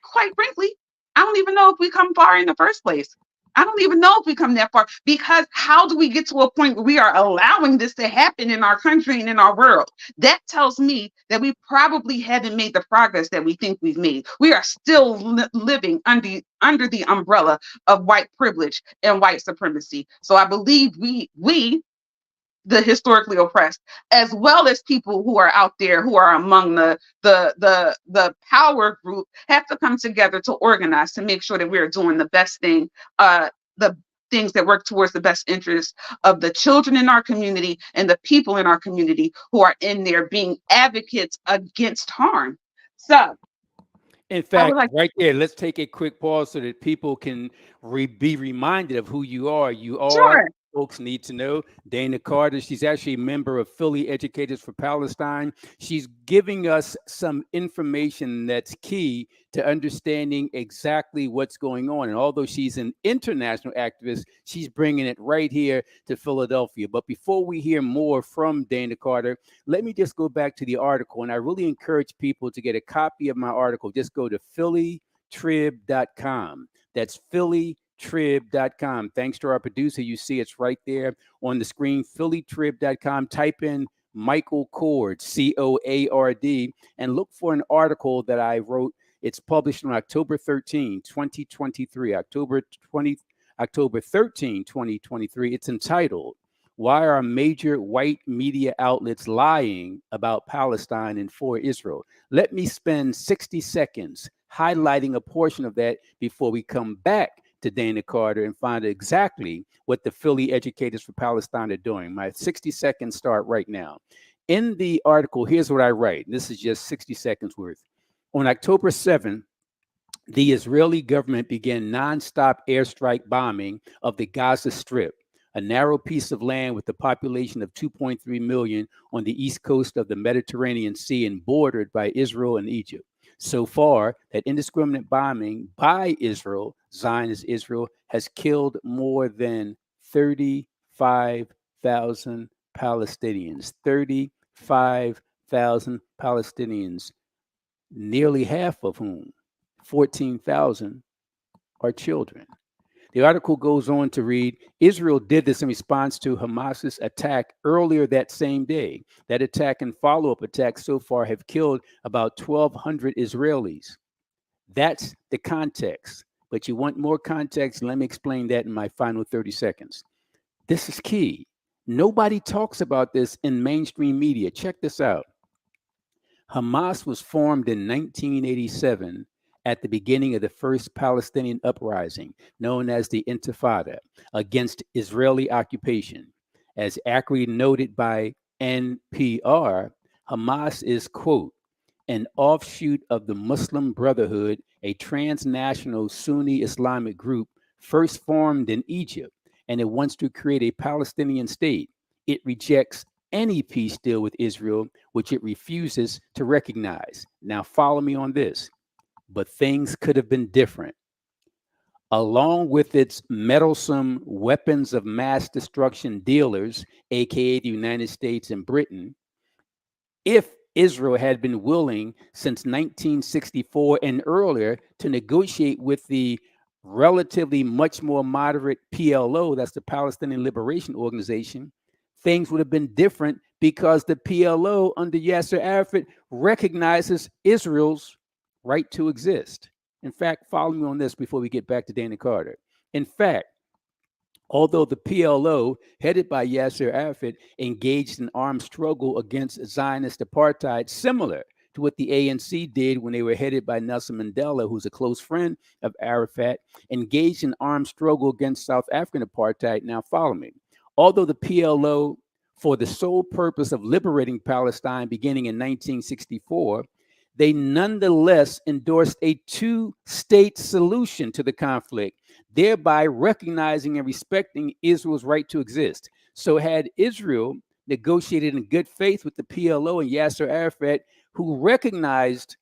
quite frankly, I don't even know if we come far in the first place. I don't even know if we come that far, because how do we get to a point where we are allowing this to happen in our country and in our world? That tells me that we probably haven't made the progress that we think we've made. We are still living under the umbrella of white privilege and white supremacy. So I believe we the historically oppressed, as well as people who are out there who are among the power group, have to come together to organize to make sure that we're doing the best thing, the things that work towards the best interest of the children in our community and the people in our community who are in there being advocates against harm. So In I would fact, like, right there, let's take a quick pause so that people can be reminded of who you are. You are, sure. folks need to know, Dana Carter. She's actually a member of Philly Educators for Palestine. She's giving us some information that's key to understanding exactly what's going on. And although she's an international activist, she's bringing it right here to Philadelphia. But before we hear more from Dana Carter, let me just go back to the article. And I really encourage people to get a copy of my article. Just go to phillytrib.com. That's phillytrib.com. Thanks to our producer, you see it's right there on the screen, phillytrib.com. Type in Michael Cord, Coard, and look for an article that I wrote. It's published on October 13, 2023. October 13, 2023. It's entitled, "Why Are Major White Media Outlets Lying About Palestine and for Israel?" Let me spend 60 seconds highlighting a portion of that before we come back to Dana Carter and find out exactly what the Philly Educators for Palestine are doing. My 60 seconds start right now. In the article, here's what I write. This is just 60 seconds worth. On October 7th, the Israeli government began nonstop airstrike bombing of the Gaza Strip, a narrow piece of land with a population of 2.3 million on the east coast of the Mediterranean Sea and bordered by Israel and Egypt. So far, that indiscriminate bombing by Israel, Zionist Israel, has killed more than 35,000 Palestinians. 35,000 Palestinians, nearly half of whom, 14,000, are children. The article goes on to read, Israel did this in response to Hamas's attack earlier that same day. That attack and follow-up attacks so far have killed about 1,200 Israelis. That's the context. But you want more context? Let me explain that in my final 30 seconds. This is key. Nobody talks about this in mainstream media. Check this out. Hamas was formed in 1987 at the beginning of the first Palestinian uprising, known as the Intifada, against Israeli occupation. As accurately noted by NPR, Hamas is, quote, an offshoot of the Muslim Brotherhood, a transnational Sunni Islamic group first formed in Egypt, and it wants to create a Palestinian state. It rejects any peace deal with Israel, which it refuses to recognize. Now, follow me on this. But things could have been different. Along with its meddlesome weapons of mass destruction dealers, aka the United States and Britain, if Israel had been willing since 1964 and earlier to negotiate with the relatively much more moderate PLO, that's the Palestinian Liberation Organization, things would have been different because the PLO under Yasser Arafat recognizes Israel's right to exist. In fact, follow me on this before we get back to Dana Carter. In fact, although the PLO, headed by Yasser Arafat, engaged in armed struggle against Zionist apartheid, similar to what the ANC did when they were headed by Nelson Mandela, who's a close friend of Arafat, engaged in armed struggle against South African apartheid. Now, follow me. Although the PLO, for the sole purpose of liberating Palestine beginning in 1964, they nonetheless endorsed a two-state solution to the conflict, thereby recognizing and respecting Israel's right to exist. So had Israel negotiated in good faith with the PLO and Yasser Arafat, who recognized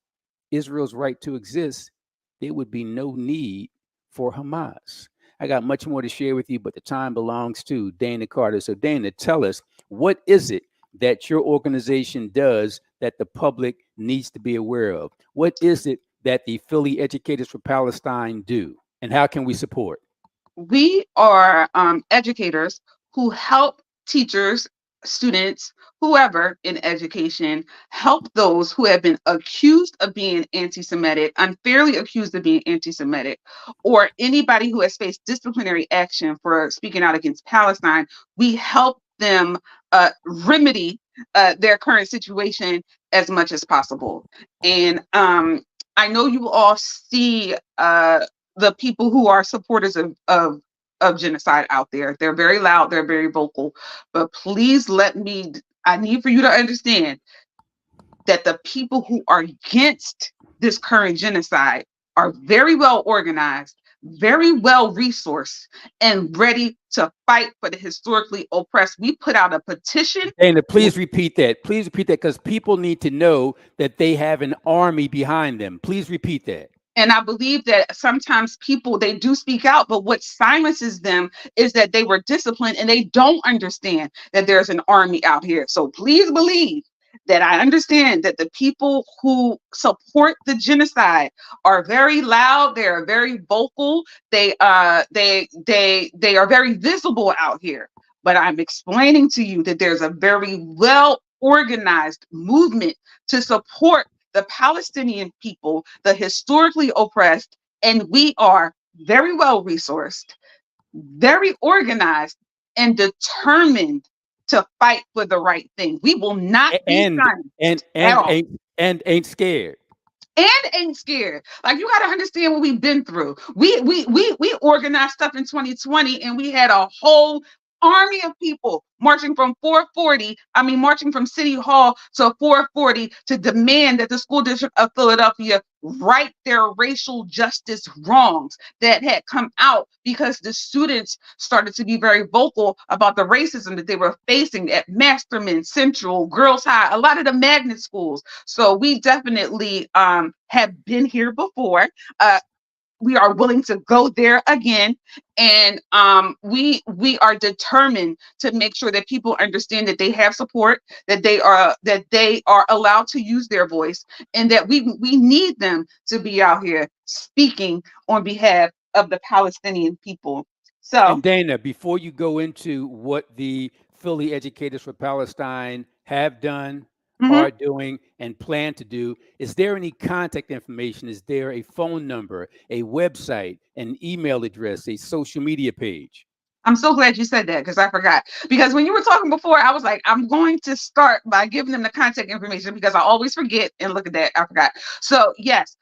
Israel's right to exist, there would be no need for Hamas. I got much more to share with you, but the time belongs to Dana Carter. So, Dana, tell us, what is it that your organization does that the public needs to be aware of? What is it that the Philly Educators for Palestine do? And how can we support? We are educators who help teachers, students, whoever in education, help those who have been accused of being anti Semitic, unfairly accused of being anti Semitic, or anybody who has faced disciplinary action for speaking out against Palestine. We help them remedy their current situation as much as possible. And I know you all see the people who are supporters of genocide out there. They're very loud, they're very vocal. But please I need for you to understand that the people who are against this current genocide are very well organized, very well resourced, and ready to fight for the historically oppressed. We put out a petition. Dana, please repeat that. Please repeat that, because people need to know that they have an army behind them. Please repeat that. And I believe that sometimes people, they do speak out, but what silences them is that they were disciplined and they don't understand that there's an army out here. So please believe that I understand that the people who support the genocide are very loud, they are very vocal, they are very visible out here. But I'm explaining to you that there's a very well organized movement to support the Palestinian people, the historically oppressed, and we are very well resourced, very organized, and determined to fight for the right thing. We will not be silent at all. Ain't scared. And ain't scared. Like, you got to understand what we've been through. We organized stuff in 2020, and we had a whole army of people marching from marching from City Hall to 440 to demand that the school district of Philadelphia right their racial justice wrongs that had come out because the students started to be very vocal about the racism that they were facing at Masterman, Central, Girls High, a lot of the magnet schools. So we definitely have been here before. We are willing to go there again, and we are determined to make sure that people understand that they have support, that they are allowed to use their voice, and that we need them to be out here speaking on behalf of the Palestinian people. So, and Dana, before you go into what the Philly Educators for Palestine have done, are doing, and plan to do, is there any contact information? Is there a phone number, a website, an email address, a social media page? I'm so glad you said that, because I forgot. Because when you were talking before, I was like, I'm going to start by giving them the contact information, because I always forget. And look at that, I forgot. So yes,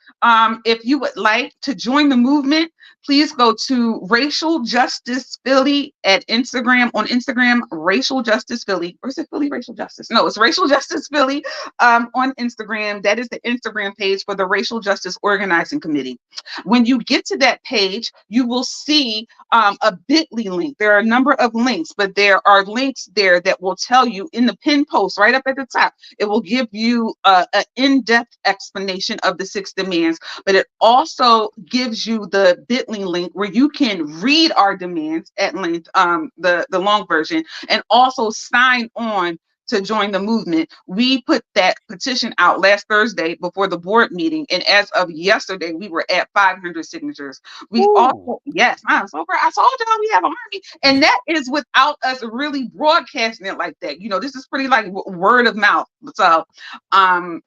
if you would like to join the movement, please go to Racial Justice Philly at Instagram. On Instagram, Racial Justice Philly, or is it Philly Racial Justice? No, it's Racial Justice Philly on Instagram. That is the Instagram page for the Racial Justice Organizing Committee. When you get to that page, you will see a bit.ly link. There are a number of links, but there are links there that will tell you in the pin post right up at the top. It will give you an in-depth explanation of the 6 demands, but it also gives you the bit.ly link where you can read our demands at length, the long version, and also sign on to join the movement. We put that petition out last Thursday before the board meeting, and as of yesterday, we were at 500 signatures. We also, yes, I'm so proud. I told y'all we have an army, and that is without us really broadcasting it like that. You know, this is pretty like word of mouth. So,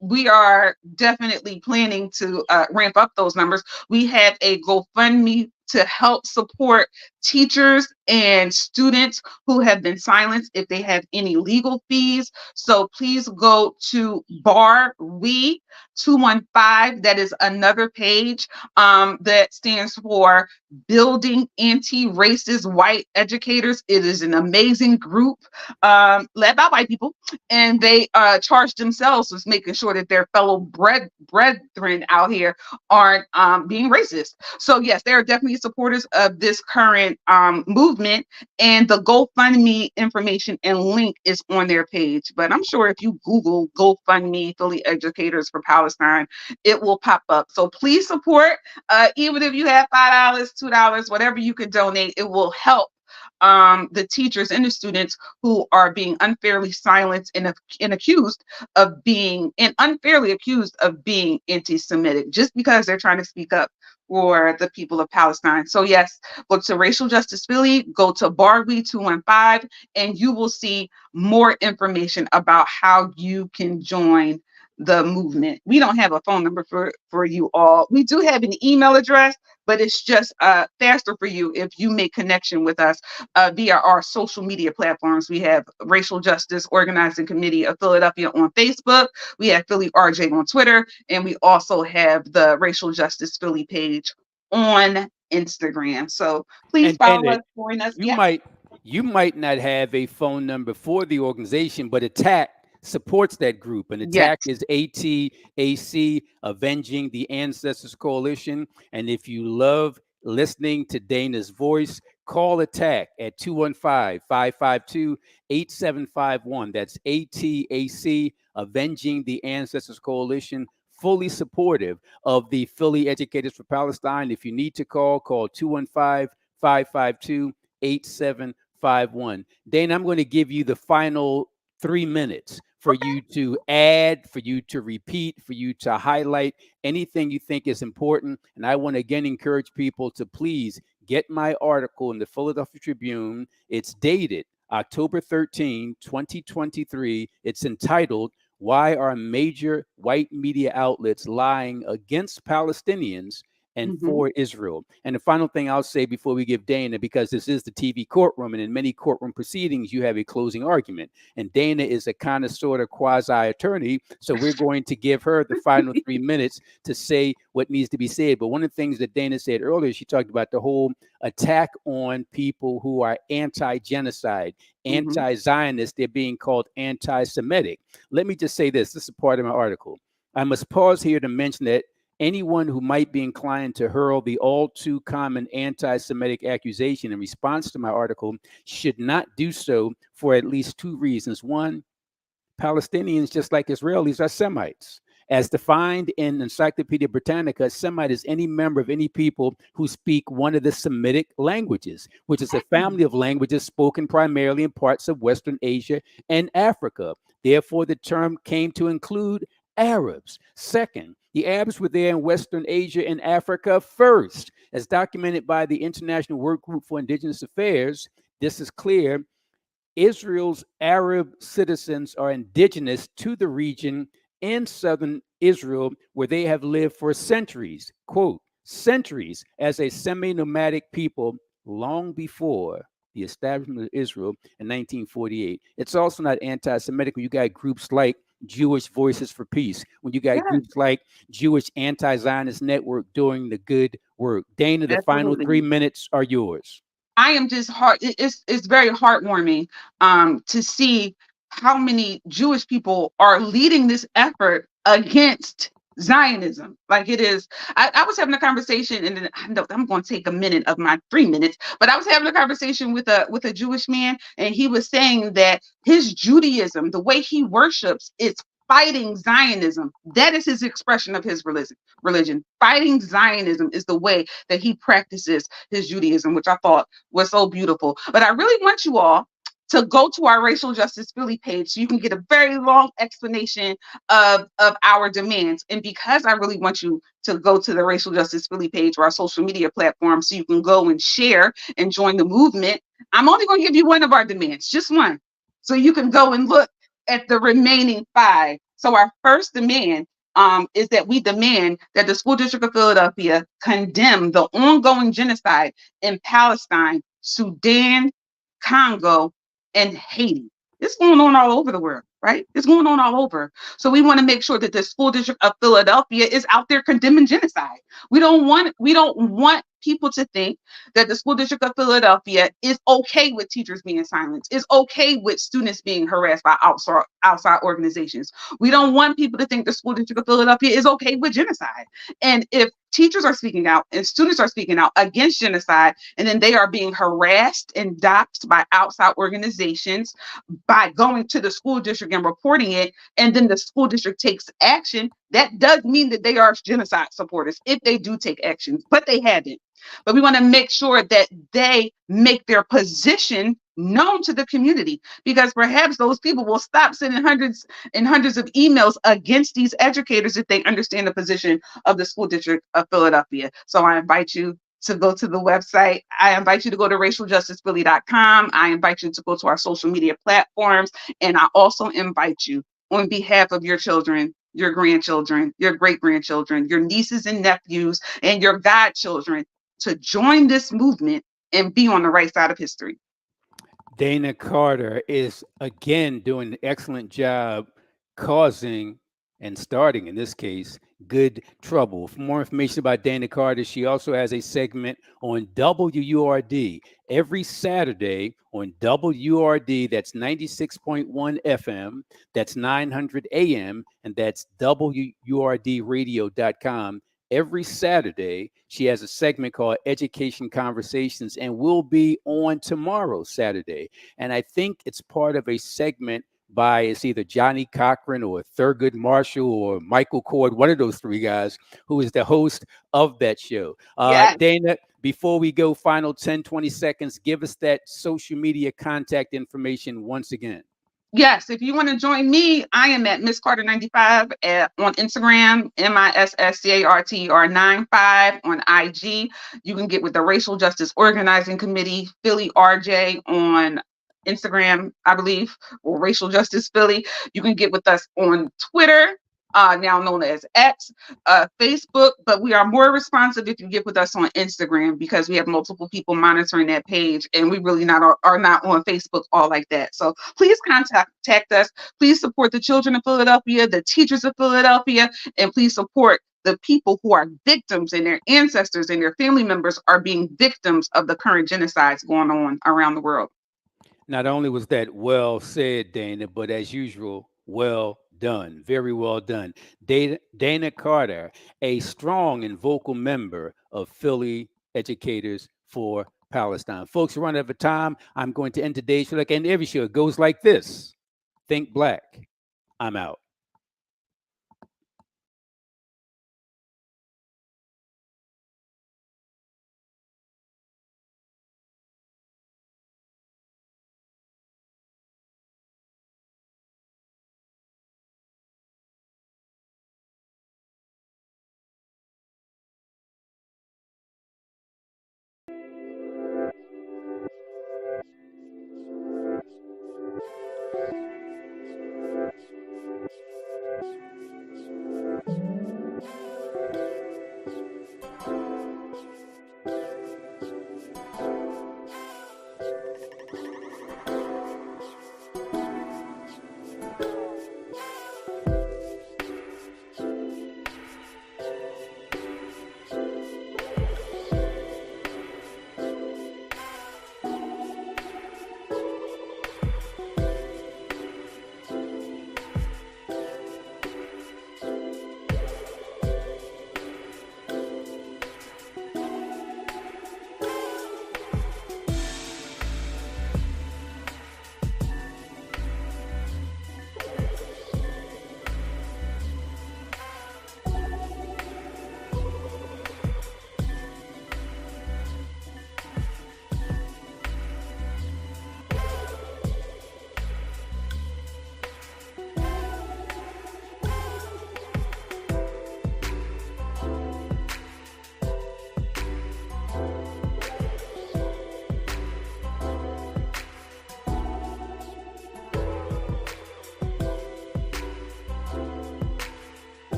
we are definitely planning to ramp up those numbers. We have a GoFundMe to help support teachers and students who have been silenced if they have any legal fees. So please go to Bar We 215. That is another page that stands for Building Anti-Racist White Educators. It is an amazing group led by white people, and they charge themselves with making sure that their fellow brethren out here aren't being racist. So yes, they are definitely supporters of this current movement, and the GoFundMe information and link is on their page. But I'm sure if you Google GoFundMe Philly Educators for Palestine, it will pop up. So please support, even if you have $5, $2, whatever you can donate, it will help the teachers and the students who are being unfairly silenced and accused of being and unfairly accused of being anti-Semitic just because they're trying to speak up for the people of Palestine. So yes, go to Racial Justice Philly, go to Barwi 215, and you will see more information about how you can join the movement. We don't have a phone number for you all. We do have an email address, but it's just faster for you if you make connection with us via our social media platforms. We have Racial Justice Organizing Committee of Philadelphia on Facebook. We have Philly RJ on Twitter, and we also have the Racial Justice Philly page on Instagram. So please And follow Dana, us, join us. you Yeah. might you might not have a phone number for the organization, but Attack supports that group. And Yes. Attack is ATAC, Avenging the Ancestors Coalition. And if you love listening to Dana's voice, call Attack at 215-552-8751. That's ATAC, Avenging the Ancestors Coalition, fully supportive of the Philly Educators for Palestine. If you need to call 215-552-8751. Dana, I'm going to give you the final 3 minutes for you to add, for you to repeat, for you to highlight anything you think is important. And I want to again encourage people to please get my article in the Philadelphia Tribune. It's dated October 13, 2023. It's entitled, "Why Are Major White Media Outlets Lying Against Palestinians and Mm-hmm. for Israel?" And the final thing I'll say before we give Dana, because this is the TV courtroom, and in many courtroom proceedings, you have a closing argument. And Dana is a kind of sort of quasi attorney. So we're going to give her the final 3 minutes to say what needs to be said. But one of the things that Dana said earlier, she talked about the whole attack on people who are anti-genocide, Mm-hmm. anti-Zionist. They're being called anti-Semitic. Let me just say this. This is part of my article. I must pause here to mention that anyone who might be inclined to hurl the all too common anti Semitic accusation in response to my article should not do so for at least two reasons. One, Palestinians, just like Israelis, are Semites. As defined in Encyclopedia Britannica, a Semite is any member of any people who speak one of the Semitic languages, which is a family of languages spoken primarily in parts of Western Asia and Africa. Therefore, the term came to include Arabs. Second, the Arabs were there in Western Asia and Africa first. As documented by the International Work Group for Indigenous Affairs, this is clear. Israel's Arab citizens are indigenous to the region in southern Israel, where they have lived for centuries, quote, centuries as a semi nomadic people long before the establishment of Israel in 1948. It's also not anti Semitic when you got groups like Jewish Voices for Peace, when you got Yeah, groups like Jewish Anti Zionist Network doing the good work. Dana, the final three absolutely. minutes are yours. I am just it's very heartwarming to see how many Jewish people are leading this effort against Zionism. Like it is, I was having a conversation, and then I know I'm going to take a minute of my 3 minutes, but I was having a conversation with a Jewish man, and he was saying that his Judaism, the way he worships, is fighting Zionism. That is his expression of his religion. Fighting Zionism is the way that he practices his Judaism, which I thought was so beautiful. But I really want you all to go to our Racial Justice Philly page so you can get a very long explanation of our demands. And because I really want you to go to the Racial Justice Philly page or our social media platform so you can go and share and join the movement, I'm only going to give you one of our demands, just one. So you can go and look at the remaining five. So our first demand is that we demand that the School District of Philadelphia condemn the ongoing genocide in Palestine, Sudan, Congo, and Haiti. It's going on all over the world, right? It's going on all over. So we want to make sure that the School District of Philadelphia is out there condemning genocide. We don't want people to think that the School District of Philadelphia is okay with teachers being silenced, is okay with students being harassed by outside organizations. We don't want people to think the School District of Philadelphia is okay with genocide. And if teachers are speaking out and students are speaking out against genocide, and then they are being harassed and doxxed by outside organizations by going to the school district and reporting it, and then the school district takes action, that does mean that they are genocide supporters if they do take action, but they haven't. But we want to make sure that they make their position known to the community, because perhaps those people will stop sending hundreds and hundreds of emails against these educators if they understand the position of the school district of Philadelphia. So I invite you to go to the website. I invite you to go to racialjusticephilly.com. I invite you to go to our social media platforms. And I also invite you, on behalf of your children, your grandchildren, your great grandchildren, your nieces and nephews, and your godchildren, to join this movement and be on the right side of history. Dana Carter is again doing an excellent job causing and starting, in this case, good trouble. For more information about Dana Carter, she also has a segment on WURD every Saturday on WURD. That's 96.1 FM, that's 900 AM, and that's WURDradio.com. Every Saturday, she has a segment called Education Conversations, and will be on tomorrow, Saturday. And I think it's part of a segment by, it's either Johnny Cochran or Thurgood Marshall or Michael Cord, one of those three guys, who is the host of that show. Yes. Dana, before we go, final 10, 20 seconds, give us that social media contact information once again. Yes, if you want to join me, I am at Miss Carter 95 on Instagram, MISSCARTER 95 on IG. You can get with the Racial Justice Organizing Committee, Philly RJ on Instagram, I believe, or Racial Justice Philly. You can get with us on Twitter, now known as X, Facebook, but we are more responsive if you get with us on Instagram, because we have multiple people monitoring that page, and we really are not on Facebook all like that. So please contact us. Please support the children of Philadelphia, the teachers of Philadelphia, and please support the people who are victims, and their ancestors and their family members are being victims of the current genocides going on around the world. Not only was that well said, Dana, but as usual, well done. Very well done. Dana Carter, a strong and vocal member of Philly Educators for Palestine. Folks, we're running out of time. I'm going to end today's show like I end every show. It goes like this: Think Black. I'm out.